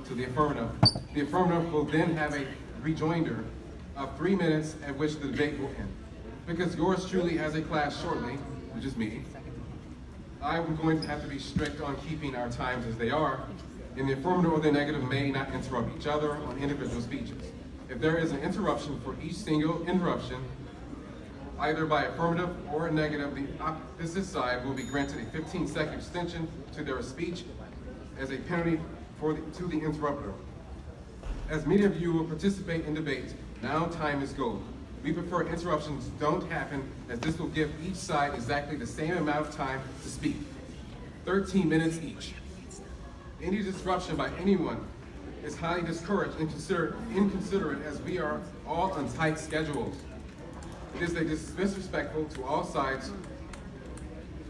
to the affirmative. The affirmative will then have a rejoinder of 3 minutes at which the debate will end. Because yours truly has a class shortly, which is me, I'm going to have to be strict on keeping our times as they are, and the affirmative or the negative may not interrupt each other on individual speeches. If there is an interruption for each single interruption, either by affirmative or negative, the opposite side will be granted a 15-second extension to their speech as a penalty to the interrupter. As many of you will participate in debate, now time is gold. We prefer interruptions don't happen, as this will give each side exactly the same amount of time to speak, 13 minutes each. Any disruption by anyone is highly discouraged and inconsiderate, as we are all on tight schedules. It is disrespectful to all sides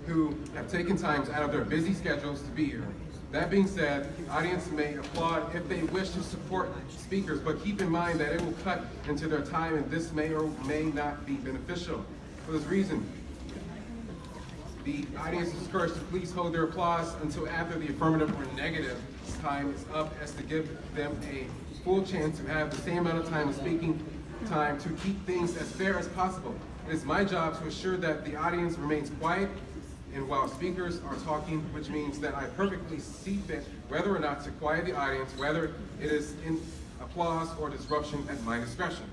who have taken times out of their busy schedules to be here. That being said, the audience may applaud if they wish to support speakers, but keep in mind that it will cut into their time, and this may or may not be beneficial. For this reason, the audience is encouraged to please hold their applause until after the affirmative or negative time is up, as to give them a full chance to have the same amount of time of speaking time to keep things as fair as possible. It is my job to assure that the audience remains quiet and while speakers are talking, which means that I perfectly see fit whether or not to quiet the audience, whether it is in applause or disruption at my discretion.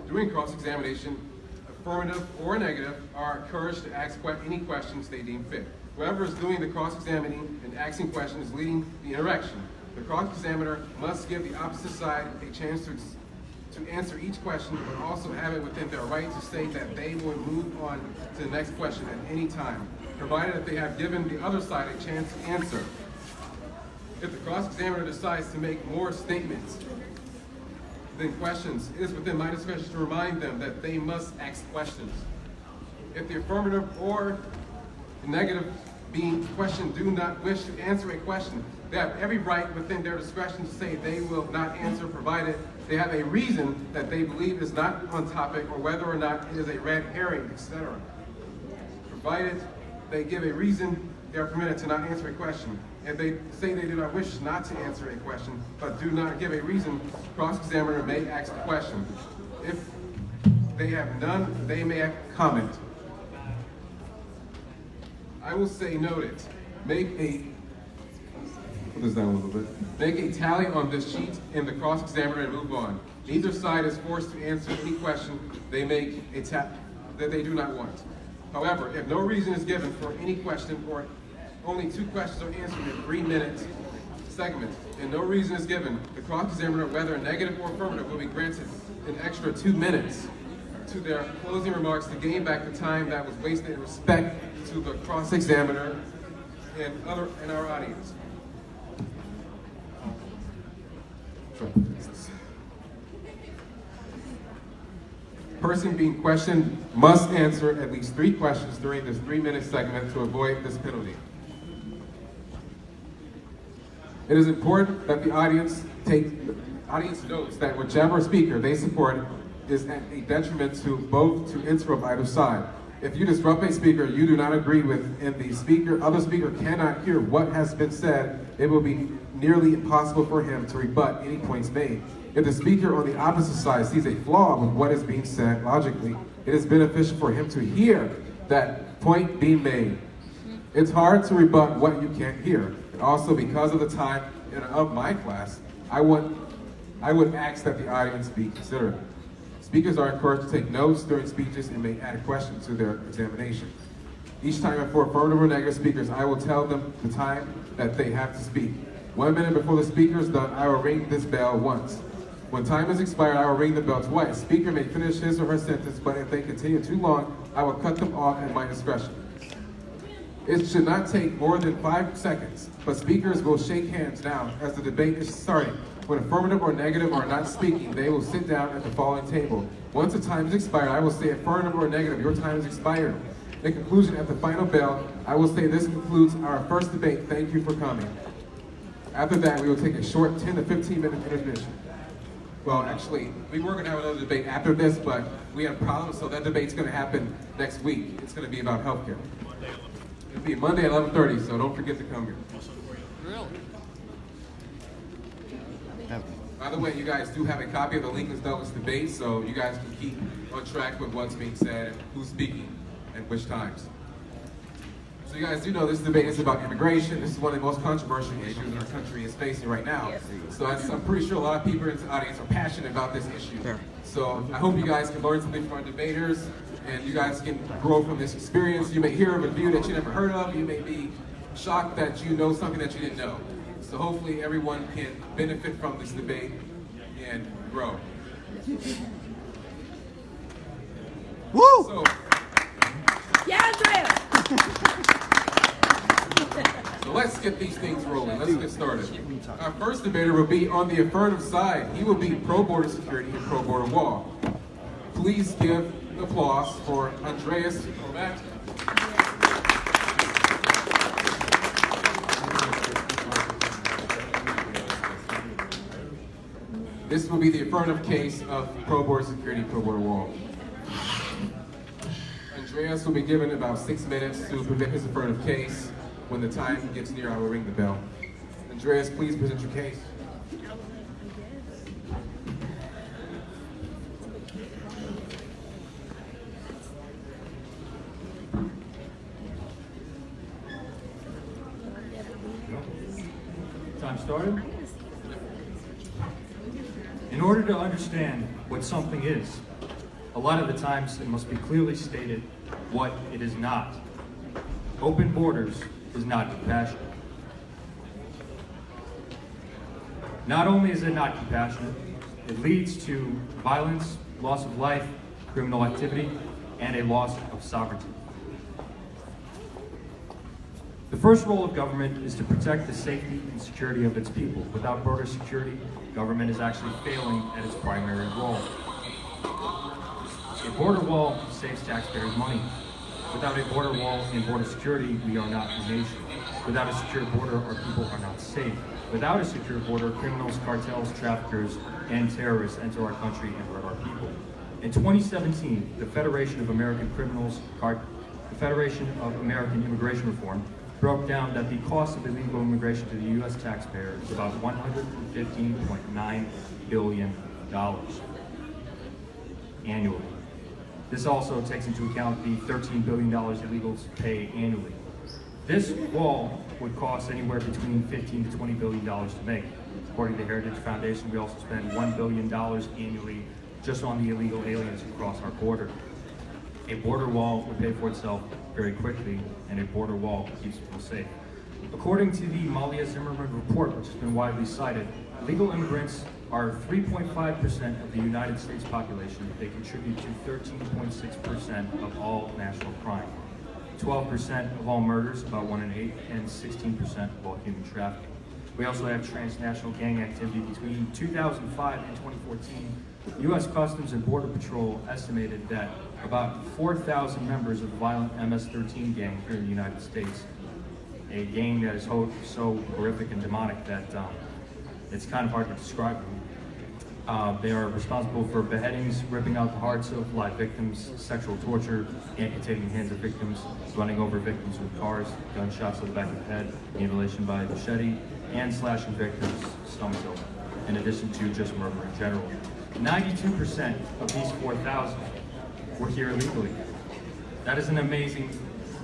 During cross-examination, affirmative or negative are encouraged to ask any questions they deem fit. Whoever is doing the cross-examining and asking questions is leading the interaction. The cross-examiner must give the opposite side a chance to answer each question, but also have it within their right to say that they will move on to the next question at any time, provided that they have given the other side a chance to answer. If the cross-examiner decides to make more statements than questions, it is within my discretion to remind them that they must ask questions. If the affirmative or the negative being questioned do not wish to answer a question, they have every right within their discretion to say they will not answer, provided they have a reason that they believe is not on topic, or whether or not it is a red herring, etc. Provided they give a reason, they are permitted to not answer a question. If they say they do not wish not to answer a question, but do not give a reason, cross-examiner may ask the question. If they have none, they may comment. I will say noted. Put this down a little bit. Make a tally on this sheet in the cross-examiner and move on. Neither side is forced to answer any question they make that they do not want. However, if no reason is given for any question, or only 2 questions are answered in a 3-minute segment, and no reason is given, the cross-examiner, whether negative or affirmative, will be granted an extra 2 minutes to their closing remarks to gain back the time that was wasted in respect to the cross-examiner and our audience. Person being questioned must answer at least 3 questions during this 3-minute segment to avoid this penalty. It is important that the audience notes that whichever speaker they support is at a detriment to both to interrupt either side. If you disrupt a speaker you do not agree with, and the other speaker cannot hear what has been said, it will be nearly impossible for him to rebut any points made. If the speaker on the opposite side sees a flaw with what is being said logically, it is beneficial for him to hear that point being made. It's hard to rebut what you can't hear. And also, because of the time of my class, I would ask that the audience be considerate. Speakers are encouraged to take notes during speeches and may add a question to their examination. Each time for affirmative or negative speakers, I will tell them the time that they have to speak. 1 minute before the speaker is done, I will ring this bell once. When time is expired, I will ring the bell twice. Speaker may finish his or her sentence, but if they continue too long, I will cut them off at my discretion. It should not take more than 5 seconds, but speakers will shake hands now as the debate is starting. When affirmative or negative are not speaking, they will sit down at the following table. Once the time is expired, I will say affirmative or negative, your time is expired. In conclusion, at the final bell, I will say this concludes our first debate. Thank you for coming. After that, we will take a short 10 to 15 minute intermission. Well, actually, we were going to have another debate after this, but we had a problem, so that debate's going to happen next week. It's going to be about healthcare. It'll be Monday at 11:30, so don't forget to come here. Really? By the way, you guys do have a copy of the Lincoln Douglas debate, so you guys can keep on track with what's being said, who's speaking, at which times. So you guys do know this debate is about immigration. This is one of the most controversial issues our country is facing right now. So I'm pretty sure a lot of people in the audience are passionate about this issue. So I hope you guys can learn something from our debaters, and you guys can grow from this experience. You may hear of a view that you never heard of. You may be shocked that you know something that you didn't know. So hopefully everyone can benefit from this debate and grow. Woo! So, Yeah, Andrea! So let's get these things rolling. Let's get started. Our first debater will be on the affirmative side. He will be pro-border security and pro-border wall. Please give applause for Andreas Horvat. This will be the affirmative case of pro-border security, pro-border wall. Andreas will be given about 6 minutes to present his affirmative case. When the time gets near, I will ring the bell. Andreas, please present your case. Time started? In order to understand what something is, a lot of the times it must be clearly stated what it is not. Open borders is not compassionate. Not only is it not compassionate, it leads to violence, loss of life, criminal activity, and a loss of sovereignty. The first role of government is to protect the safety and security of its people. Without border security, government is actually failing at its primary role. A border wall saves taxpayers money. Without a border wall and border security, we are not a nation. Without a secure border, our people are not safe. Without a secure border, criminals, cartels, traffickers, and terrorists enter our country and hurt our people. In 2017, the Federation of American Immigration Reform broke down that the cost of illegal immigration to the U.S. taxpayer is about $115.9 billion annually. This also takes into account the $13 billion illegals pay annually. This wall would cost anywhere between $15 to $20 billion to make. According to the Heritage Foundation, we also spend $1 billion annually just on the illegal aliens who cross our border. A border wall would pay for itself very quickly, and a border wall keeps people safe. According to the Malia Zimmerman report, which has been widely cited, illegal immigrants are 3.5% of the United States population. They contribute to 13.6% of all national crime, 12% of all murders, about 1 in 8, and 16% of all human trafficking. We also have transnational gang activity. Between 2005 and 2014, U.S. Customs and Border Patrol estimated that about 4,000 members of the violent MS-13 gang here in the United States, a gang that is so horrific and demonic that it's kind of hard to describe them. They are responsible for beheadings, ripping out the hearts of live victims, sexual torture, amputating the hands of victims, running over victims with cars, gunshots to the back of the head, mutilation by machete, and slashing victims' stomachs open, in addition to just murder in general. 92% of these 4,000 were here illegally. That is an amazing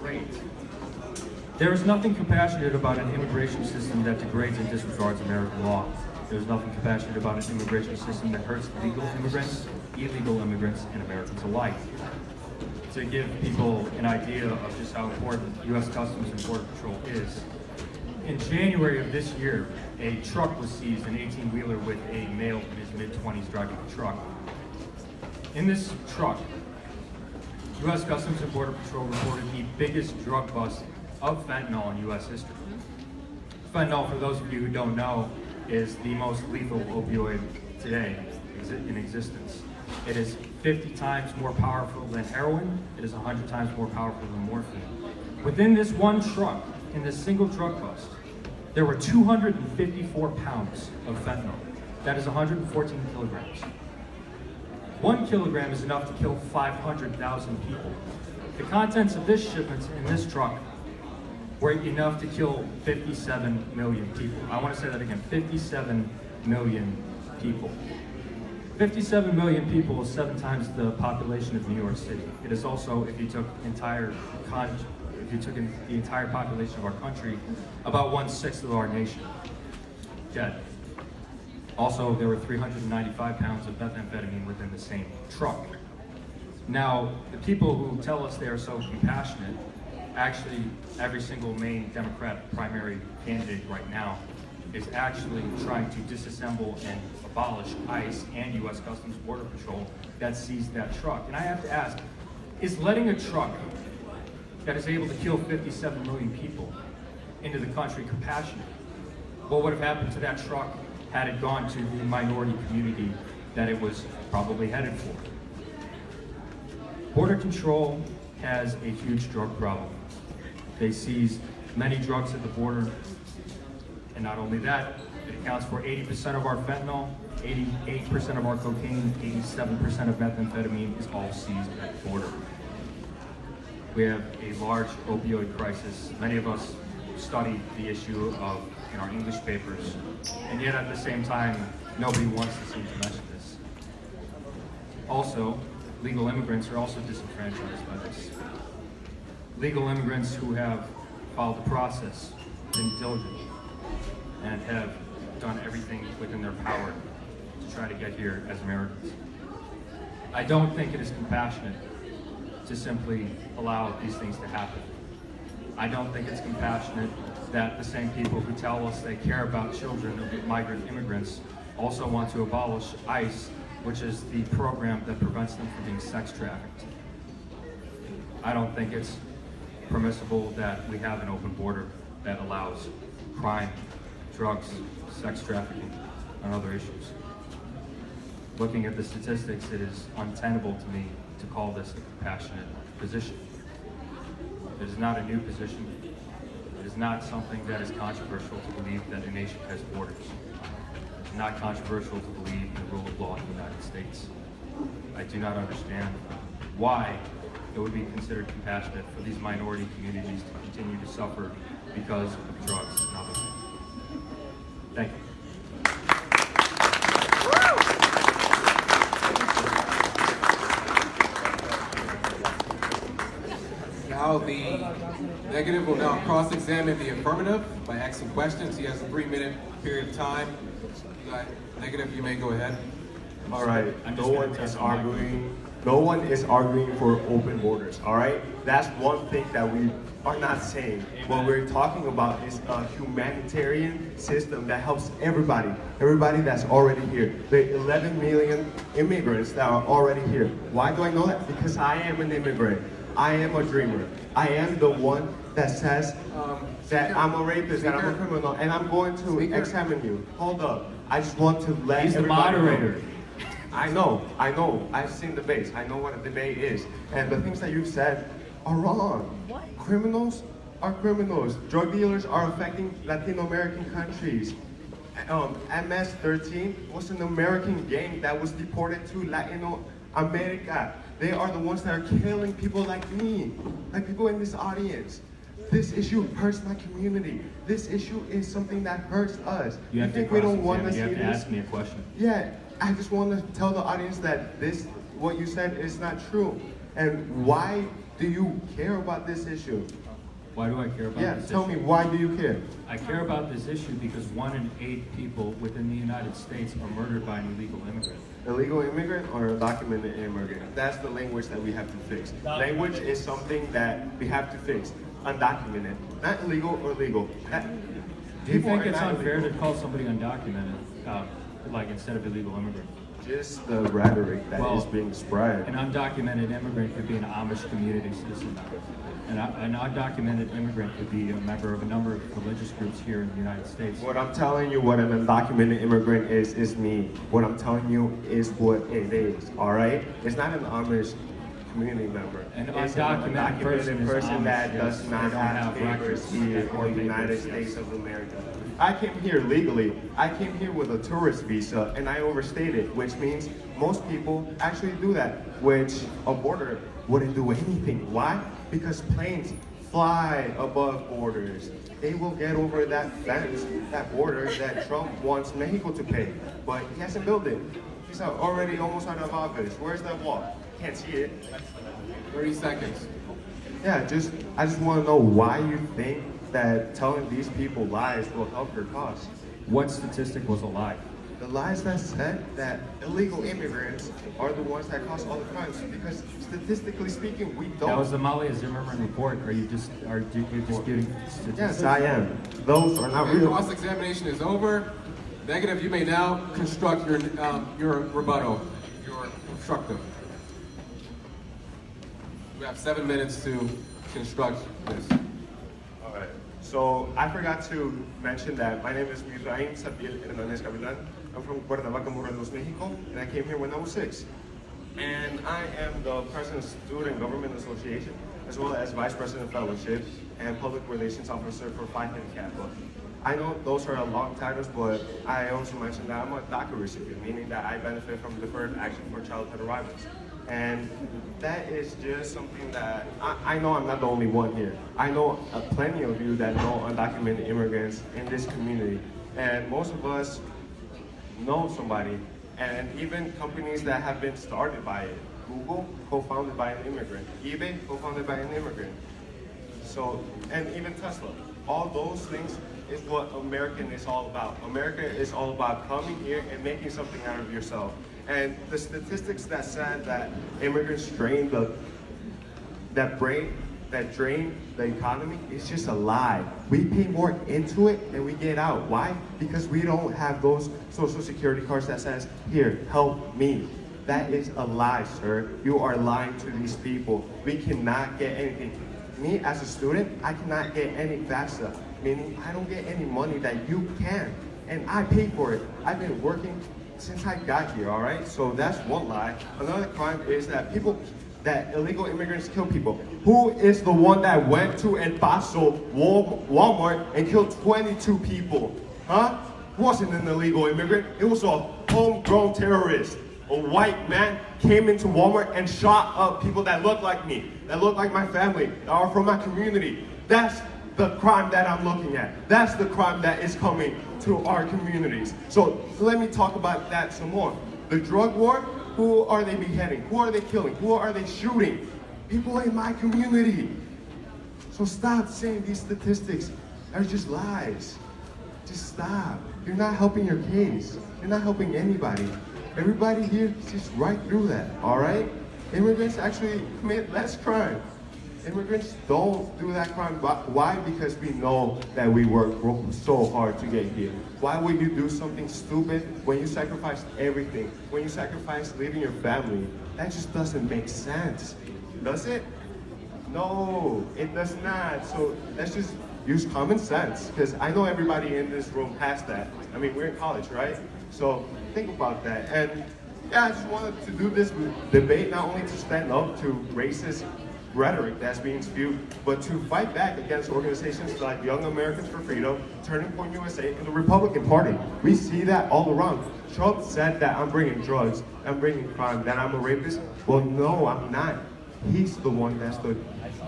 rate. There is nothing compassionate about an immigration system that degrades and disregards American law. There is nothing compassionate about an immigration system that hurts legal immigrants, illegal immigrants, and Americans alike. To give people an idea of just how important U.S. Customs and Border Patrol is, in January of this year, a truck was seized, an 18-wheeler with a male in his mid-20s driving the truck. In this truck, U.S. Customs and Border Patrol reported the biggest drug bust of fentanyl in U.S. history. Fentanyl, for those of you who don't know, is the most lethal opioid today in existence. It is 50 times more powerful than heroin. It is 100 times more powerful than morphine. Within this one truck, in this single drug bust, there were 254 pounds of fentanyl. That is 114 kilograms. 1 kilogram is enough to kill 500,000 people. The contents of this shipment in this truck were enough to kill 57 million people. I want to say that again, 57 million people. 57 million people is 7 times the population of New York City. It is also, if you took the entire population of our country, about 1/6 of our nation. Dead. Also, there were 395 pounds of methamphetamine within the same truck. Now, the people who tell us they are so compassionate, actually, every single main Democrat primary candidate right now is actually trying to disassemble and abolish ICE and U.S. Customs Border Patrol that seized that truck. And I have to ask, is letting a truck that is able to kill 57 million people into the country compassionate? What would have happened to that truck had it gone to the minority community that it was probably headed for? Border Control has a huge drug problem. They seize many drugs at the border, and not only that, it accounts for 80% of our fentanyl, 88% of our cocaine, 87% of methamphetamine is all seized at the border. We have a large opioid crisis. Many of us studied the issue in our English papers, and yet at the same time, nobody wants to seem to mention this. Also, legal immigrants are also disenfranchised by this. Legal immigrants who have followed the process, been diligent, and have done everything within their power to try to get here as Americans. I don't think it is compassionate to simply allow these things to happen. I don't think it's compassionate that the same people who tell us they care about children of migrant immigrants also want to abolish ICE, which is the program that prevents them from being sex trafficked. I don't think it's permissible that we have an open border that allows crime, drugs, sex trafficking, and other issues. Looking at the statistics, it is untenable to me to call this a compassionate position. It is not a new position. It is not something that is controversial to believe that a nation has borders. It is not controversial to believe in the rule of law in the United States. I do not understand why it would be considered compassionate for these minority communities to continue to suffer because of drugs and other things. Thank you. Now the negative will now cross-examine the affirmative by asking questions. He has a 3-minute period of time. Negative, you may go ahead. All right. No one is arguing for open borders. All right. That's one thing that we are not saying. What we're talking about is a humanitarian system that helps everybody that's already here. The 11 million immigrants that are already here. Why do I know that? Because I am an immigrant. I am a dreamer. I am the one that says that I'm a rapist, that I'm a criminal, and I'm going to examine you. Hold up. I just want to let He's the everybody moderator. know. I know. I've seen debates. I know what a debate is. And the things that you've said are wrong. What? Criminals are criminals. Drug dealers are affecting Latino American countries. MS-13 was an American gang that was deported to Latino America. They are the ones that are killing people like me, like people in this audience. This issue hurts my community. This issue is something that hurts us. You have think to we don't want to see You have to this? ask me a question. Yeah, I just want to tell the audience that what you said is not true. And why do you care about this issue? Why do I care about this issue? Tell me, why do you care? I care about this issue because 1 in 8 people within the United States are murdered by an illegal immigrant. Illegal immigrant or undocumented immigrant? That's the language that we have to fix. Language is something that we have to fix. Undocumented, not illegal or legal. Do you think it's unfair to call somebody undocumented, like instead of illegal immigrant? Just the rhetoric that is being spread. An undocumented immigrant could be an Amish community citizen. An undocumented immigrant could be a member of a number of religious groups here in the United States. What I'm telling you, what an undocumented immigrant is me. What I'm telling you is what it is, all right? It's not an Amish community member. An It's undocumented person is person that Amish, does yes. not They don't have have papers records here or in the United papers, States yes. of America. I came here legally. I came here with a tourist visa, and I overstayed it, which means most people actually do that, which a border wouldn't do anything. Why? Because planes fly above borders. they will get over that fence, that border that Trump wants Mexico to pay. But he hasn't built it. He's already almost out of office. Where's that wall? Can't see it. 30 seconds. Yeah, I just want to know why you think that telling these people lies will help your cause. What statistic was a lie? The lies that said that illegal immigrants are the ones that cause all the crimes, because statistically speaking, we don't. That was the Malia Zimmerman report. Are you just giving statistics? Yes, I am. Those are not Your real. cross-examination is over. Negative, you may now construct your rebuttal, your constructive. We have 7 minutes to construct this. All right. So I forgot to mention that my name is Miraim Sabil Hernandez Gavilan. I'm from Cuernavaca, Morelos, Mexico, and I came here when I was 6. And I am the president of Student Government Association, as well as vice president of fellowship and public relations officer for Phi Beta Kappa. I know those are long titles, but I also mentioned that I'm a DACA recipient, meaning that I benefit from deferred action for childhood arrivals. And that is just something that I know I'm not the only one here. I know plenty of you that know undocumented immigrants in this community. And most of us know somebody, and even companies that have been started by it. Google, co-founded by an immigrant. eBay, co-founded by an immigrant. So, and even Tesla. All those things is what American is all about. America is all about coming here and making something out of yourself. And the statistics that said that immigrants drain that drain the economy is just a lie. We pay more into it than we get out. Why? Because we don't have those social security cards that says, here, help me. That is a lie, sir. You are lying to these people. We cannot get anything. Me, as a student, I cannot get any FAFSA, meaning I don't get any money that you can. And I pay for it. I've been working since I got here, all right? So that's one lie. Another crime is that illegal immigrants kill people. Who is the one that went to El Paso Walmart and killed 22 people? Huh? Wasn't an illegal immigrant. It was a homegrown terrorist. A white man came into Walmart and shot up people that look like me, that look like my family, that are from my community. That's the crime that I'm looking at. That's the crime that is coming to our communities. So let me talk about that some more. The drug war, who are they beheading? Who are they killing? Who are they shooting? People in my community. So stop saying these statistics are just lies. Just stop. You're not helping your case. You're not helping anybody. Everybody here sees right through that, all right? Immigrants actually commit less crime. Immigrants don't do that crime. Why? Because we know that we work so hard to get here. Why would you do something stupid when you sacrifice everything? When you sacrifice leaving your family? That just doesn't make sense. Does it? No, it does not. So let's just use common sense, because I know everybody in this room has that. I mean, we're in college, right? So think about that. And yeah, I just wanted to do this debate not only to stand up to racist rhetoric that's being spewed, but to fight back against organizations like Young Americans for Freedom, Turning Point USA, and the Republican Party. We see that all around. Trump said that I'm bringing drugs, I'm bringing crime, that I'm a rapist. Well, no, I'm not. He's the one that's the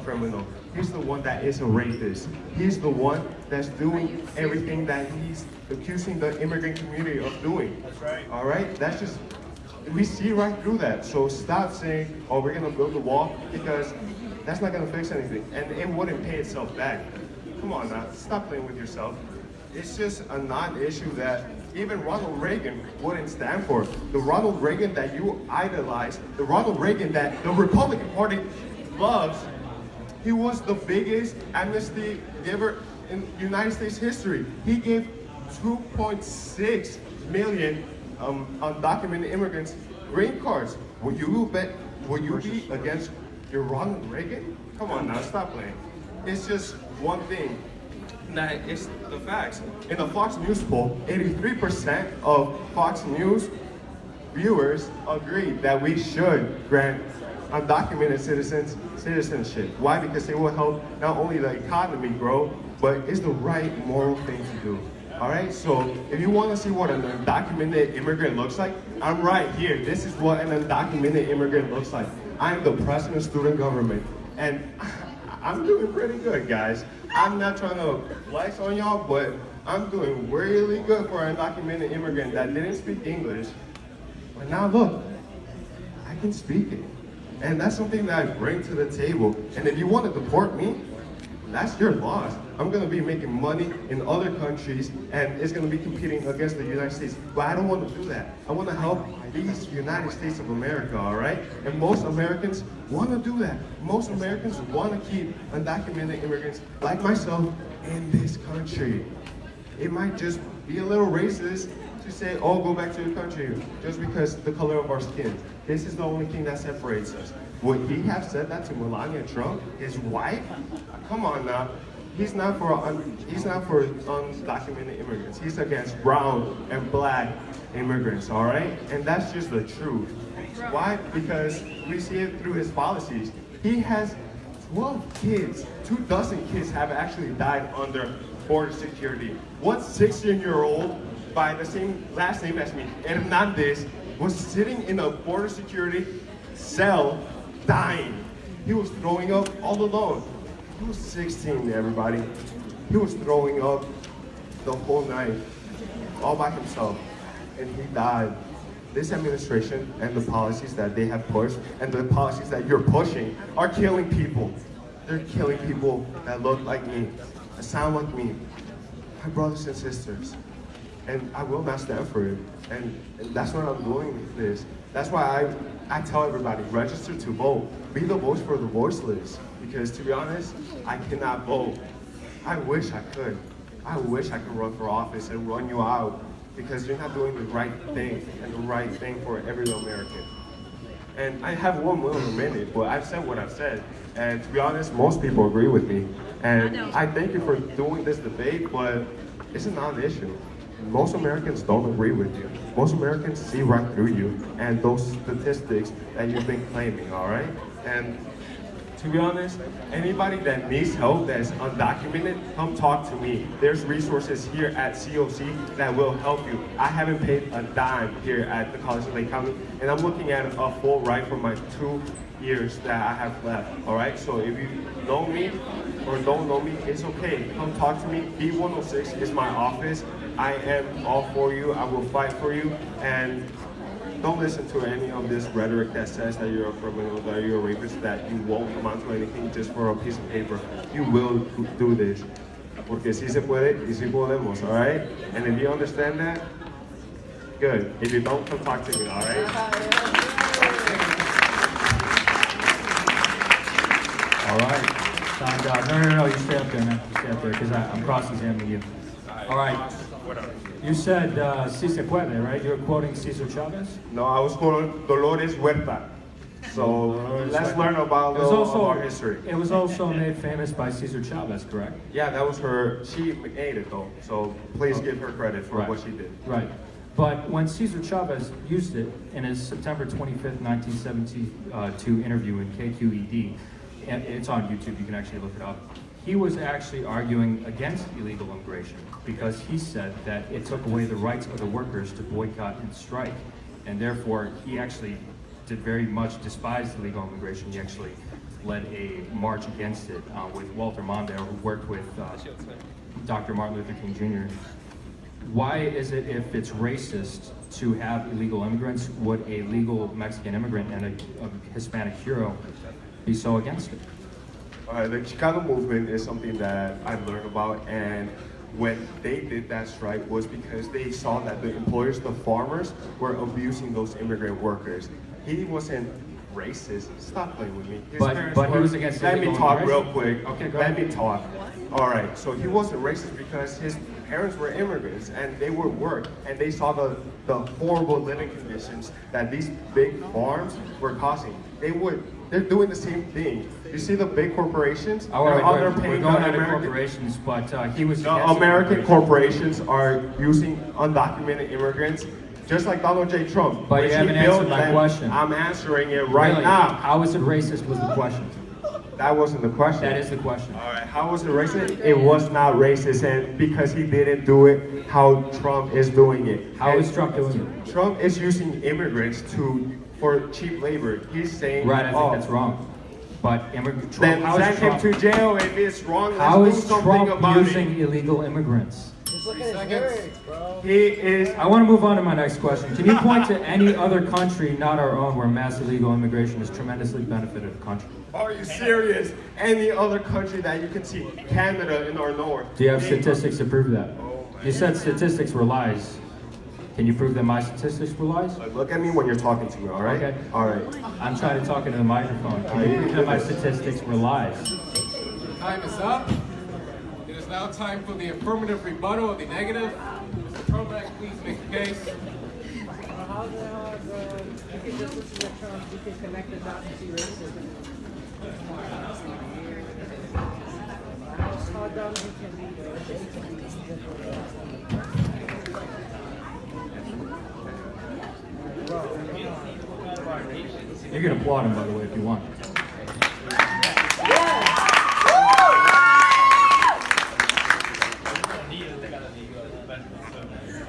criminal. He's the one that is a rapist. He's the one that's doing everything that he's accusing the immigrant community of doing. That's right. All right? That's just, we see right through that. So stop saying, oh, we're gonna build a wall, because that's not gonna fix anything. And it wouldn't pay itself back. Come on now, stop playing with yourself. It's just a non-issue that even Ronald Reagan wouldn't stand for. The Ronald Reagan that you idolize, the Ronald Reagan that the Republican Party loves, he was the biggest amnesty giver in United States history. He gave 2.6 million undocumented immigrants green cards. Would you be against your Ronald Reagan? Come on now, stop playing. It's just one thing. That it's the facts. In the Fox News poll, 83% of Fox News viewers agree that we should grant undocumented citizenship. Why? Because it will help not only the economy grow, but it's the right moral thing to do. All right, so if you want to see what an undocumented immigrant looks like, I'm right here. This is what an undocumented immigrant looks like. I'm the president of student government, and I'm doing pretty good, guys. I'm not trying to flex on y'all, but I'm doing really good for an undocumented immigrant that didn't speak English. But now look, I can speak it. And that's something that I bring to the table. And if you want to deport me, that's your loss. I'm gonna be making money in other countries and it's gonna be competing against the United States. But I don't want to do that. I want to help these United States of America, all right? And most Americans want to do that. Most Americans want to keep undocumented immigrants like myself in this country. It might just be a little racist to say, oh, go back to your country just because the color of our skin. This is the only thing that separates us. Would he have said that to Melania Trump, his wife? Come on now. He's not for undocumented immigrants. He's against brown and black immigrants, all right? And that's just the truth. Why? Because we see it through his policies. He has 12 kids. 24 kids have actually died under border security. One 16-year-old by the same last name as me, Hernandez, was sitting in a border security cell dying. He was throwing up all alone. He was 16, everybody. He was throwing up the whole night, all by himself, and he died. This administration and the policies that they have pushed and the policies that you're pushing are killing people. They're killing people that look like me, that sound like me, my brothers and sisters. And I will not stand for it. And that's what I'm doing with this. That's why I tell everybody, register to vote. Be the voice for the voiceless. Because to be honest, I cannot vote. I wish I could. I wish I could run for office and run you out. Because you're not doing the right thing and the right thing for every American. And I have one more minute, but I've said what I've said. And to be honest, most people agree with me. And I thank you for doing this debate, but it's a non-issue. Most Americans don't agree with you. Most Americans see right through you and those statistics that you've been claiming, all right? And to be honest, anybody that needs help that's undocumented, come talk to me. There's resources here at CLC that will help you. I haven't paid a dime here at the College of Lake County, and I'm looking at a full ride for my 2 years that I have left, all right? So if you know me or don't know me, it's okay. Come talk to me. B106 is my office. I am all for you. I will fight for you. And don't listen to any of this rhetoric that says that you're a criminal, that you're a rapist, that you won't amount to anything just for a piece of paper. You will do this. Porque sí se puede y sí podemos, all right? And if you understand that, good. If you don't, come talk to me, all right? All right. Time's out. No, you stay up there, man. You stay up there, because I'm cross-examining you. All right. You said, si se puede, right? You're quoting Cesar Chavez? No, I was quoting Dolores Huerta. So let's learn about a little of our history. It was also made famous by Cesar Chavez, correct? Yeah, that was her. She made it though. So please give her credit for what she did. Right. But when Cesar Chavez used it in his September 25th, 1972 interview in KQED, and it's on YouTube, you can actually look it up. He was actually arguing against illegal immigration because he said that it took away the rights of the workers to boycott and strike. And therefore, he actually did very much despise illegal immigration. He actually led a march against it with Walter Mondale, who worked with Dr. Martin Luther King Jr. Why is it, if it's racist to have illegal immigrants, would a legal Mexican immigrant and a Hispanic hero be so against it? The Chicano movement is something that I've learned about, and when they did that strike was because they saw that the employers, the farmers, were abusing those immigrant workers. He wasn't racist. Stop playing with me. But he was against Let me talk real quick. Okay, go Let ahead. me talk. All right, so he wasn't racist because his parents were immigrants and they would work, and they saw the horrible living conditions that these big farms were causing. They're doing the same thing. You see the big corporations? We're going the into American corporations, but he was the against American immigration. corporations are using undocumented immigrants, just like Donald J. Trump. But you Which he haven't built answered my them. question. I'm answering it right Really? now. How is it racist was the question. That wasn't the question. That is the question. All right, how was it racist? It was not racist, and because he didn't do it how Trump is doing it. How is Trump doing it? Trump is using immigrants for cheap labor. He's saying, Right, I think that's wrong. But Then how send is him Trump, to jail if it's wrong. how Let's is do something Trump about using illegal immigrants? Just look 3 at his seconds. words, bro. it. He is. I want to move on to my next question. Can you point to any other country, not our own, where mass illegal immigration has tremendously benefited the country? Are you serious? Any other country that you can see? Canada in our north. Do you have statistics to prove that? You said statistics were lies. Can you prove that my statistics were lies? Look at me when you're talking to me, all right? Okay. All right. I'm trying to talk into the microphone. Can you prove that my statistics were lies? Time is up. It is now time for the affirmative rebuttal of the negative. Mr. Promack, please make the case. How the hell you can just listen to Trump, you can connect the dots and see racism. How dumb he can be, You can applaud him, by the way, if you want.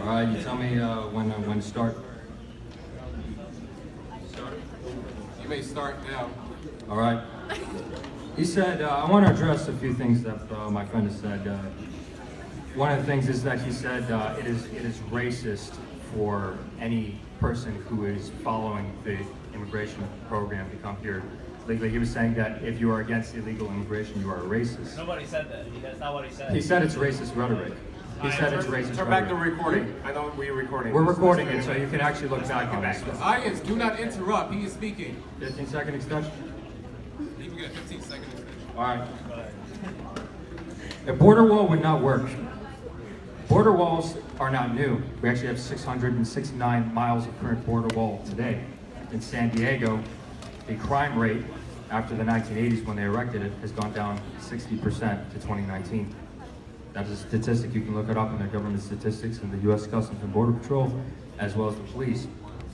All right, you tell me when to start. You may start now. All right. He said, I want to address a few things that my friend has said. One of the things is that he said it is racist for any person who is following the immigration program to come here legally. He was saying that if you are against illegal immigration, you are a racist. Nobody said that. That's not what he said. He said it's racist rhetoric. He said it's racist Turn back the rhetoric. recording. I know we're recording. We're this. recording it, so you can actually look back on this. Audience, do not interrupt. He is speaking. 15-second extension. You can get a 15-second extension. All right. A border wall would not work. Border walls are not new. We actually have 669 miles of current border wall today. In San Diego, the crime rate after the 1980s when they erected it has gone down 60% to 2019. That is a statistic. You can look it up in the government statistics in the U.S. Customs and Border Patrol, as well as the police.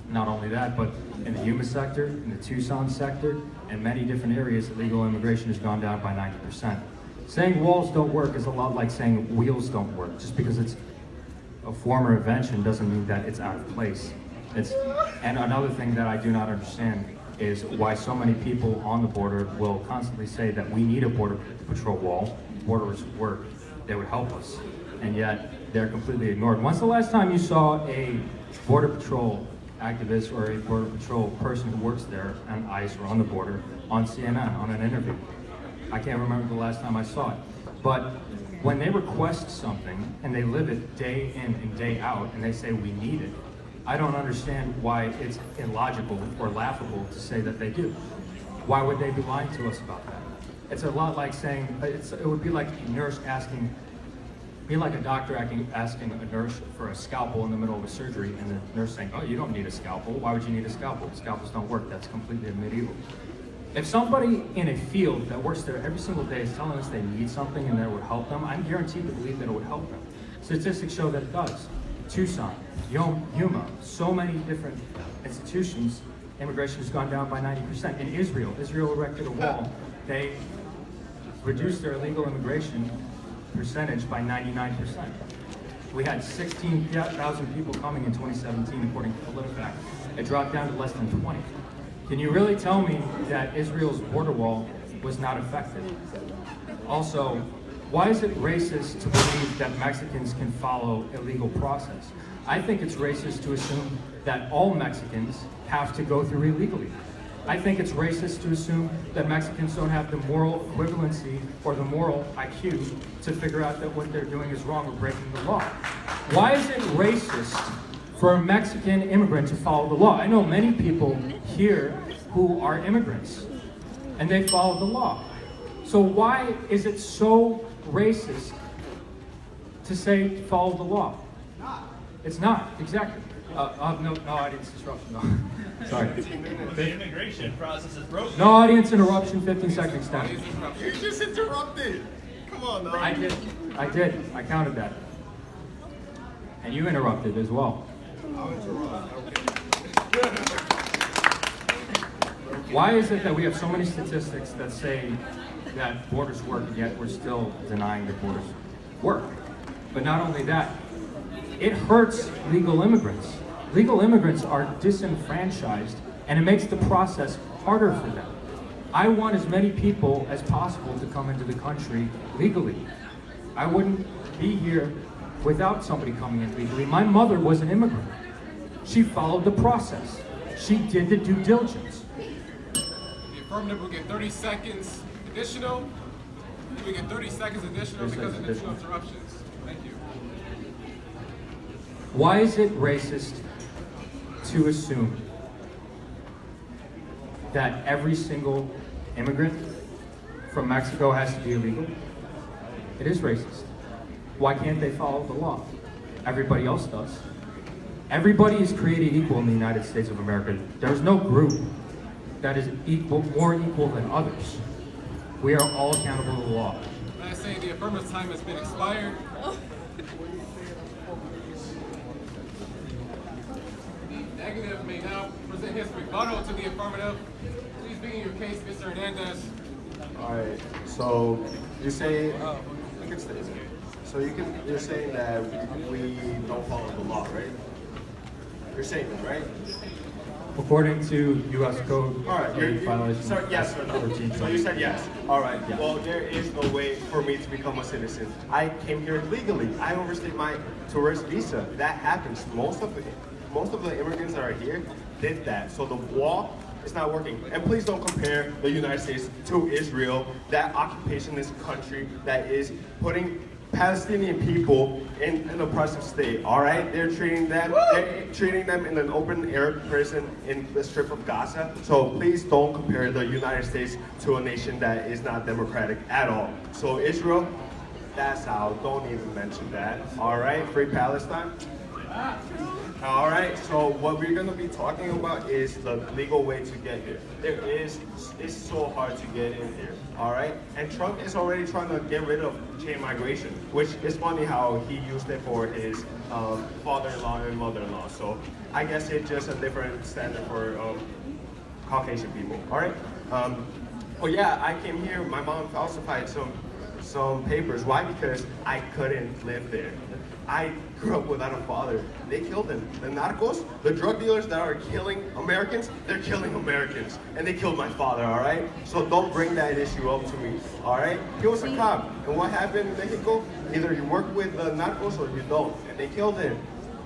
Not only that, but in the Yuma sector, in the Tucson sector, and many different areas, illegal immigration has gone down by 90%. Saying walls don't work is a lot like saying wheels don't work. Just because it's a former invention doesn't mean that it's out of place. And another thing that I do not understand is why so many people on the border will constantly say that we need a border patrol wall. Borders work, they would help us, and yet they're completely ignored. When's the last time you saw a border patrol activist or a border patrol person who works there on ICE or on the border on CNN on an interview? I can't remember the last time I saw it. But when they request something and they live it day in and day out and they say we need it, I don't understand why it's illogical or laughable to say that they do. Why would they be lying to us about that? It's a lot like saying, it would be like a nurse be like a doctor asking a nurse for a scalpel in the middle of a surgery, and the nurse saying, oh, you don't need a scalpel. Why would you need a scalpel? Scalpels don't work. That's completely medieval. If somebody in a field that works there every single day is telling us they need something and that it would help them, I'm guaranteed to believe that it would help them. Statistics show that it does. Tucson, Yuma, so many different institutions, immigration has gone down by 90%. In Israel erected a wall. They reduced their illegal immigration percentage by 99%. We had 16,000 people coming in 2017, according to PolitiFact. It dropped down to less than 20. Can you really tell me that Israel's border wall was not effective? Also, why is it racist to believe that Mexicans can follow a legal process? I think it's racist to assume that all Mexicans have to go through illegally. I think it's racist to assume that Mexicans don't have the moral equivalency or the moral IQ to figure out that what they're doing is wrong or breaking the law. Why is it racist for a Mexican immigrant to follow the law? I know many people here who are immigrants, and they follow the law. So why is it so racist to say follow the law? It's not, exactly. No audience disruption, no. Sorry. The immigration process is broken. No audience interruption, 15-second extension. You just interrupted. Come on, now. I did. I counted that. And you interrupted as well. Why is it that we have so many statistics that say that borders work, yet we're still denying that borders work? But not only that, it hurts legal immigrants. Legal immigrants are disenfranchised, and it makes the process harder for them. I want as many people as possible to come into the country legally. I wouldn't be here without somebody coming in legally. My mother was an immigrant. She followed the process. She did the due diligence. The affirmative will get 30 seconds additional. We get 30 seconds additional because of the two interruptions. Thank you. Why is it racist to assume that every single immigrant from Mexico has to be illegal? It is racist. Why can't they follow the law? Everybody else does. Everybody is created equal in the United States of America. There's no group that is more equal than others. We are all accountable to the law. I say the affirmative time has been expired. The negative may now present his rebuttal to the affirmative. Please begin your case, Mr. Hernandez. All right. So you say you can stay. So you're saying that we don't follow the law, right? You're saying that, right? According to U.S. Code, All right. violation. So yes or no? 13. So you said yes. All right. Yeah. Well, there is no way for me to become a citizen. I came here legally. I overstayed my tourist visa. That happens. Most of the immigrants that are here did that. So the wall is not working. And please don't compare the United States to Israel. That occupationist country that is putting Palestinian people in an oppressive state. All right, they're treating them in an open air prison in the Strip of Gaza. So please don't compare the United States to a nation that is not democratic at all. So Israel, that's out. Don't even mention that. All right, free Palestine. All right, so what we're going to be talking about is the legal way to get here. It's so hard to get in here, all right? And Trump is already trying to get rid of chain migration, which is funny how he used it for his father-in-law and mother-in-law. So I guess it's just a different standard for Caucasian people, all right? Well, yeah, I came here, my mom falsified some papers. Why? Because I couldn't live there. I grew up without a father. They killed him. The narcos, the drug dealers that are killing Americans, they're killing Americans. And they killed my father, all right? So don't bring that issue up to me, all right? He was a cop. And what happened in Mexico? Either you work with the narcos or you don't. And they killed him.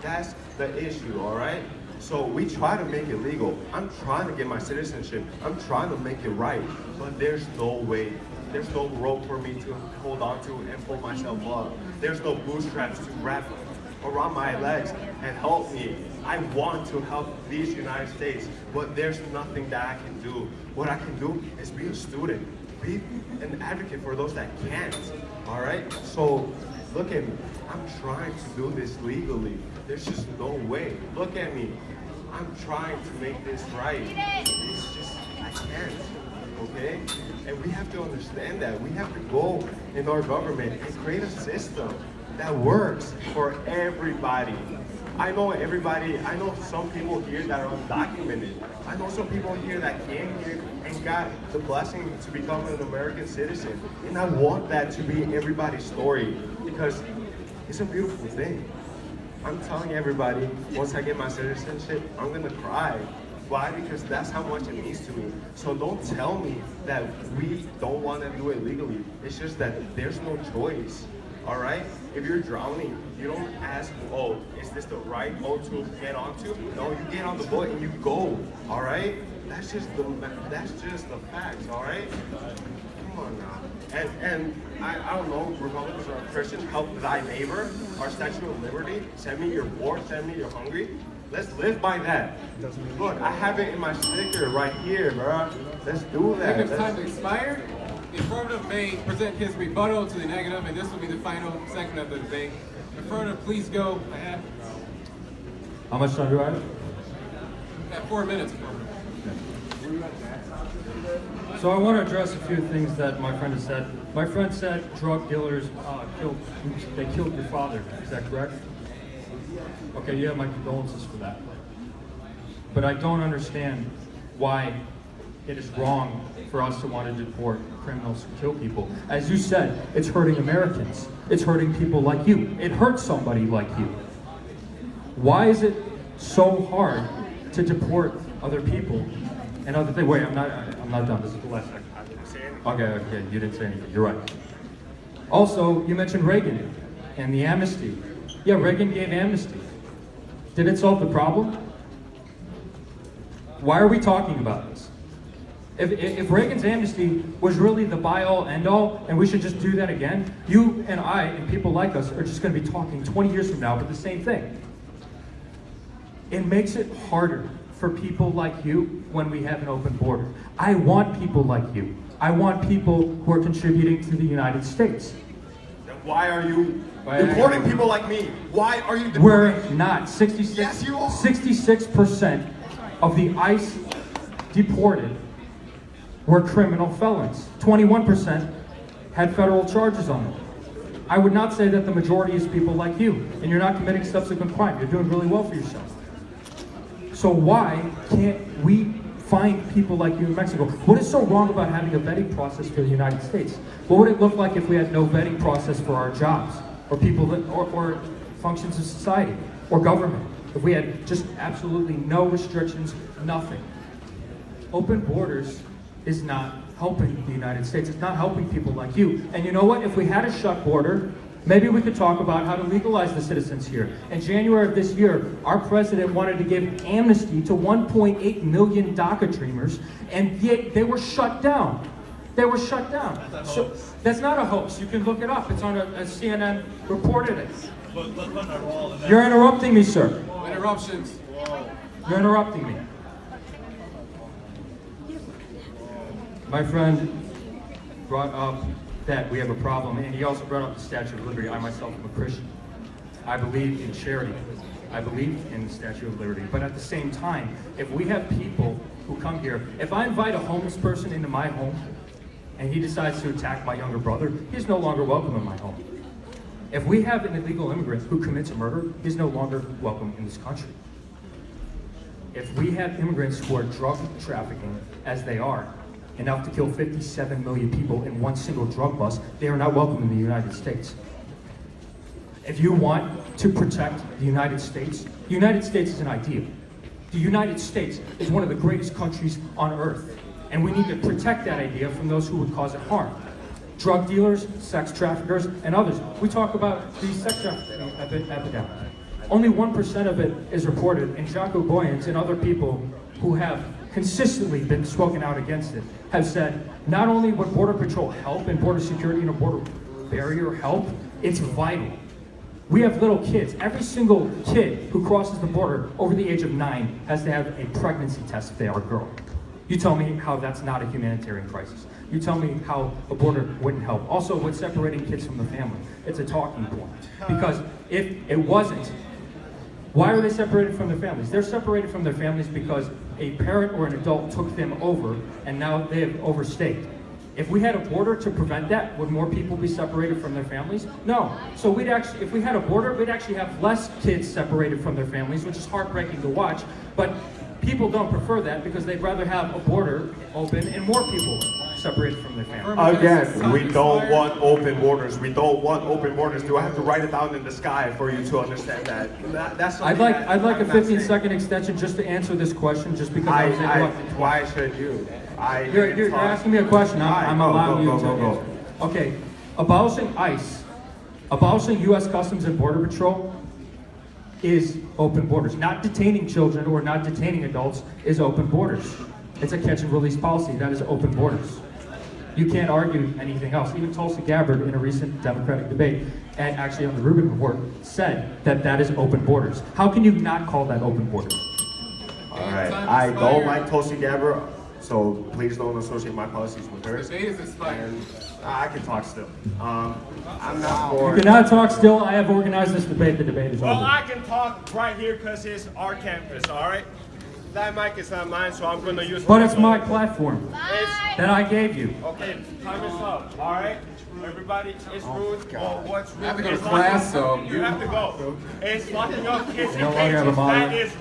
That's the issue, all right? So we try to make it legal. I'm trying to get my citizenship. I'm trying to make it right. But there's no way. There's no rope for me to hold on to and pull myself up. There's no bootstraps to wrap around my legs and help me. I want to help these United States, but there's nothing that I can do. What I can do is be a student, be an advocate for those that can't, all right? So look at me. I'm trying to do this legally. There's just no way. Look at me. I'm trying to make this right. It's just, I can't. Okay? And we have to understand that. We have to go in our government and create a system that works for everybody. I know some people here that are undocumented. I know some people here that came here and got the blessing to become an American citizen. And I want that to be everybody's story because it's a beautiful thing. I'm telling everybody, once I get my citizenship, I'm gonna cry. Why? Because that's how much it means to me. So don't tell me that we don't want to do it legally. It's just that there's no choice. All right? If you're drowning, you don't ask, oh, is this the right boat to get onto? No, you get on the boat and you go. All right? That's just the facts. All right? Come on now. And I don't know, Republicans or Christians, help thy neighbor, our Statue of Liberty. Send me your bored, send me your hungry. Let's live by that. Look, I have it in my sticker right here, bro. Let's do that. Negative time expired. The affirmative may present his rebuttal to the negative, and this will be the final segment of the debate. Affirmative, please go ahead. How much time do I have? At 4 minutes, affirmative. So I want to address a few things that my friend has said. My friend said drug dealers killed your father. Is that correct? Okay, you have my condolences for that. But I don't understand why it is wrong for us to want to deport criminals who kill people. As you said, it's hurting Americans. It's hurting people like you. It hurts somebody like you. Why is it so hard to deport other people and other things? Wait, I'm I'm not done. This is the last section. Okay, you didn't say anything. You're right. Also, you mentioned Reagan and the amnesty. Yeah, Reagan gave amnesty. Did it solve the problem? Why are we talking about this? If Reagan's amnesty was really the by-all, end-all, and we should just do that again, you and I and people like us are just going to be talking 20 years from now about the same thing. It makes it harder for people like you when we have an open border. I want people like you. I want people who are contributing to the United States. Then why are you deporting people like me? Why are you deporting? We're not. 66, Yes, you are. 66% of the ICE deported were criminal felons. 21% had federal charges on them. I would not say that the majority is people like you, and you're not committing subsequent crime. You're doing really well for yourself. So why can't we find people like you in Mexico? What is so wrong about having a vetting process for the United States? What would it look like if we had no vetting process for our jobs, or people that, or functions of society, or government? If we had just absolutely no restrictions, nothing. Open borders is not helping the United States. It's not helping people like you. And you know what? If we had a shut border, maybe we could talk about how to legalize the citizens here. In January of this year, our president wanted to give amnesty to 1.8 million DACA dreamers, and yet they were shut down. They were shut down. That's a hoax. That's not a hoax. You can look it up. It's on a CNN reported it. Look on our wall. And You're interrupting me, sir. Interruptions. You're interrupting me. My friend brought up that we have a problem, and he also brought up the Statue of Liberty. I myself am a Christian. I believe in charity. I believe in the Statue of Liberty. But at the same time, if we have people who come here, if I invite a homeless person into my home, and he decides to attack my younger brother, he's no longer welcome in my home. If we have an illegal immigrant who commits a murder, he's no longer welcome in this country. If we have immigrants who are drug trafficking, as they are, enough to kill 57 million people in one single drug bust, they are not welcome in the United States. If you want to protect the United States is an ideal. The United States is one of the greatest countries on earth, and we need to protect that idea from those who would cause it harm. Drug dealers, sex traffickers, and others. We talk about the sex trafficking epidemic. Only 1% of it is reported, and Jocko Boyens and other people who have consistently been spoken out against it have said not only would Border Patrol help and border security and a border barrier help, it's vital. We have little kids. Every single kid who crosses the border over the age of 9 has to have a pregnancy test if they are a girl. You tell me how that's not a humanitarian crisis. You tell me how a border wouldn't help. Also, what's separating kids from the family? It's a talking point. Because if it wasn't, why are they separated from their families? They're separated from their families because a parent or an adult took them over, and now they have overstayed. If we had a border to prevent that, would more people be separated from their families? No. So we'd actually, if we had a border, we'd actually have less kids separated from their families, which is heartbreaking to watch. But people don't prefer that because they'd rather have a border open and more people separated from their families. Again, we don't want open borders. We don't want open borders. Do I have to write it down in the sky for you to understand that? That's I'd like a 15-second extension just to answer this question, just because I was interrupted. Why should you? You're asking me a question. I'm allowing you to go. answer. Okay, abolishing ICE, abolishing U.S. Customs and Border Patrol is open borders. Not detaining children or not detaining adults is open borders. It's a catch and release policy. That is open borders. You can't argue anything else. Even Tulsi Gabbard, in a recent Democratic debate, and actually on the Rubin Report, said that that is open borders. How can you not call that open borders? All right. I don't like Tulsi Gabbard, so please don't associate my policies with hers. Debate is expired. And I can talk still. I'm not for. You cannot talk still. I have organized this debate. The debate is Well, over. I can talk right here because it's our campus, all right? That mic is not mine, so I'm going to use But it's my platform that I gave you. Okay, time is up, all right? Everybody, it's rude. Well, what's rude I have to go to is class, locking up- so You have to go. It's locking up kids in No longer have a cages. That moderator. is